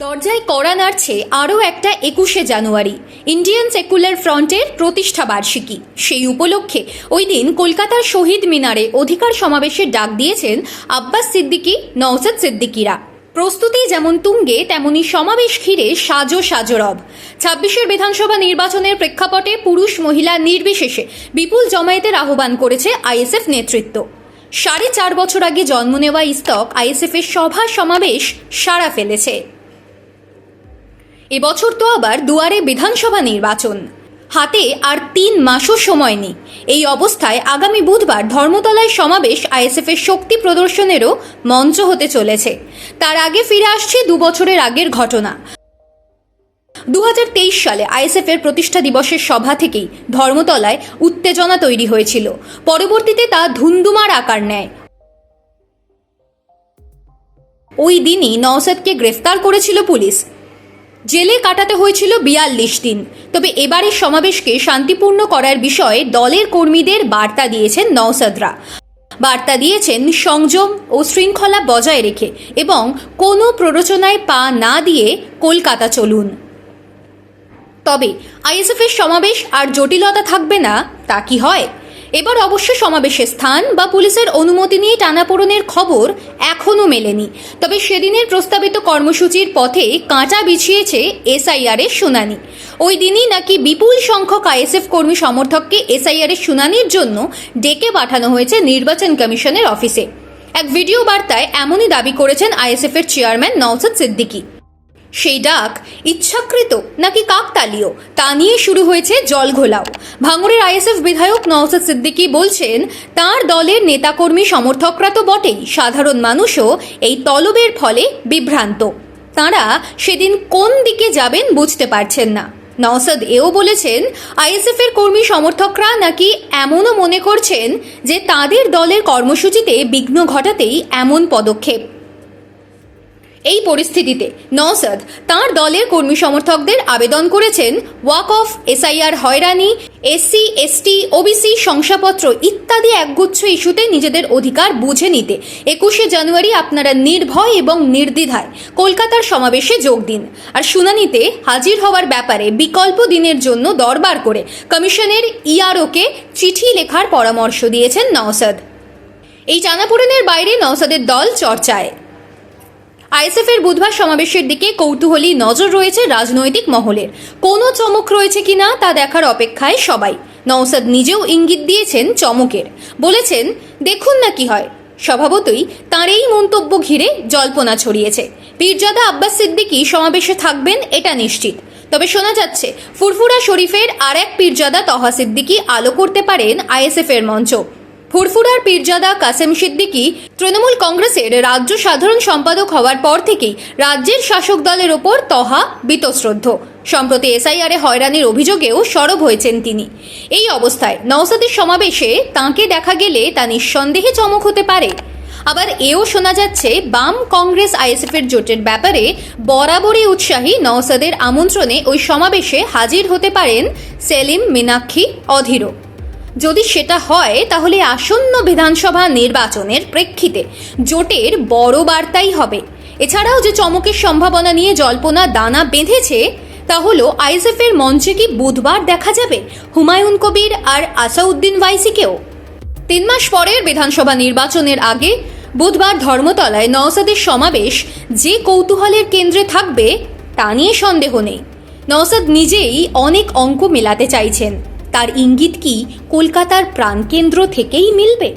দরজায় কড়া নাড়ছে আরও একটা ২১শে জানুয়ারি ইন্ডিয়ান সেকুলার ফ্রন্টের প্রতিষ্ঠা বার্ষিকী। সেই উপলক্ষে ওই দিন কলকাতার শহীদ মিনারে অধিকার সমাবেশের ডাক দিয়েছেন আব্বাস সিদ্দিকী, নওশাদ সিদ্দিকীরা। প্রস্তুতি যেমন তুঙ্গে তেমনি সমাবেশ ঘিরে সাজো সাজো রব। ২৬ বিধানসভা নির্বাচনের প্রেক্ষাপটে পুরুষ মহিলা নির্বিশেষে বিপুল জমায়েতের আহ্বান করেছে আইএসএফ নেতৃত্ব। ৪.৫ বছর আগে জন্ম নেওয়া ইস্তক আইএসএফের সভা সমাবেশ সাড়া ফেলেছে। এবছর তো আবার দুয়ারে বিধানসভা নির্বাচন, হাতে আর ৩ মাসও সময় নেই। এই অবস্থায় আগামী বুধবার ধর্মতলায় সমাবেশ আইএসএফের শক্তি প্রদর্শনেরও মঞ্চ হতে চলেছে। তার আগে ফিরে আসছে ২ বছরের আগের ঘটনা। ২০২৩ সালে আইএসএফের প্রতিষ্ঠা দিবসের সভা থেকেই ধর্মতলায় উত্তেজনা তৈরি হয়েছিল। পরবর্তীতে তা ধুন্ধুমার আকার নেয়। ওই দিনই নওশাদকে গ্রেফতার করেছিল পুলিশ। জেলে কাটাতে হয়েছিল ৪২ দিন। তবে এবারের সমাবেশকে শান্তিপূর্ণ করার বিষয়ে দলের কর্মীদের বার্তা দিয়েছেন নওশাদরা। বার্তা দিয়েছেন সংযম ও শৃঙ্খলা বজায় রেখে এবং কোনো প্ররোচনায় পা না দিয়ে কলকাতা চলুন। তবে আইএসএফের সমাবেশ আর জটিলতা থাকবে না তা কি হয়? এবার অবশ্য সমাবেশের স্থান বা পুলিশের অনুমতি নিয়ে টানাপোড়েনের খবর এখনও মেলেনি। তবে সেদিনের প্রস্তাবিত কর্মসূচির পথে কাঁটা বিছিয়েছে এসআইআর এর শুনানি। ওই দিনই নাকি বিপুল সংখ্যক আইএসএফ কর্মী সমর্থককে এসআইআর এর শুনানির জন্য ডেকে পাঠানো হয়েছে নির্বাচন কমিশনের অফিসে। এক ভিডিও বার্তায় এমনই দাবি করেছেন আইএসএফ এর চেয়ারম্যান নওশাদ সিদ্দিকী। সেই ডাক ইচ্ছাকৃত নাকি কাকতালীয় তা নিয়ে শুরু হয়েছে জলঘোলাও। ভাঙড়ের আইএসএফ বিধায়ক নওশাদ সিদ্দিকী বলছেন, তার দলের নেতাকর্মী সমর্থকরা তো বটেই, সাধারণ মানুষও এই তলবের ফলে বিভ্রান্ত। তাঁরা সেদিন কোন দিকে যাবেন বুঝতে পারছেন না। নওশাদ এও বলেছেন, আইএসএফ এর কর্মী সমর্থকরা নাকি এমনও মনে করছেন যে তাদের দলের কর্মসূচিতে বিঘ্ন ঘটাতেই এমন পদক্ষেপ। এই পরিস্থিতিতে নওশাদ তাঁর দলের কর্মী সমর্থকদের আবেদন করেছেন ওয়াক অফ, এসআইআর হয়রানি, এসসি এসটি ওবিসি শংসাপত্র ইত্যাদি একগুচ্ছ ইস্যুতে নিজেদের অধিকার বুঝে নিতে ২১শে জানুয়ারি আপনারা নির্ভয় এবং নির্দ্বিধায় কলকাতার সমাবেশে যোগ দিন। আর শুনানিতে হাজির হওয়ার ব্যাপারে বিকল্প দিনের জন্য দরবার করে কমিশনের ইআরওকে চিঠি লেখার পরামর্শ দিয়েছেন নওশাদ। এই টানাপোড়েনের বাইরে নওশাদের দল চর্চায়। আইএসএফ এর বুধবার সমাবেশের দিকে কৌতূহলী নজর রয়েছে রাজনৈতিক মহলের। কোনো চমক রয়েছে কিনা তা দেখার অপেক্ষায় সবাই। নওশাদ নিজেও ইঙ্গিত দিয়েছেন চমকের, বলেছেন দেখুন না কি হয়। স্বভাবতই তাঁর এই মন্তব্য ঘিরে জল্পনা ছড়িয়েছে। পীরজাদা আব্বাস সিদ্দিকী সমাবেশে থাকবেন এটা নিশ্চিত। তবে শোনা যাচ্ছে ফুরফুরা শরীফের আর এক পীরজাদা তহা সিদ্দিকী আলো করতে পারেন আইএসএফ এর মঞ্চ। ফুরফুরার পীরজাদা কাসেম সিদ্দিকী তৃণমূল কংগ্রেসের রাজ্য সাধারণ সম্পাদক হওয়ার পর থেকেই রাজ্যের শাসক দলের ওপর তহা বীতশ্রদ্ধ। সম্প্রতি এসআইআর এ হয়রানির অভিযোগেও সরব হয়েছেন তিনি। এই অবস্থায় নওশাদের সমাবেশে তাঁকে দেখা গেলে তা নিঃসন্দেহে চমক হতে পারে। আবার এও শোনা যাচ্ছে বাম কংগ্রেস আইএসএফ এর জোটের ব্যাপারে বরাবরই উৎসাহী নওশাদের আমন্ত্রণে ওই সমাবেশে হাজির হতে পারেন সেলিম, মীনাক্ষী, অধীরও। যদি সেটা হয় তাহলে আসন্ন বিধানসভা নির্বাচনের প্রেক্ষিতে জোটের বড় বার্তাই হবে। এছাড়াও যে চমকের সম্ভাবনা নিয়ে জল্পনা দানা বেঁধেছে তা হলো আইএসএফ এর মঞ্চে কি বুধবার দেখা যাবে হুমায়ুন কবির আর আসাউদ্দিন ওয়াইসিকেও। ৩ মাস পরের বিধানসভা নির্বাচনের আগে বুধবার ধর্মতলায় নওশাদের সমাবেশ যে কৌতূহলের কেন্দ্রে থাকবে তা নিয়ে সন্দেহ নেই। নওশাদ নিজেই অনেক অঙ্ক মেলাতে চাইছেন। তার ইঙ্গিত কি কলকাতার প্রাণকেন্দ্র থেকেই মিলবে?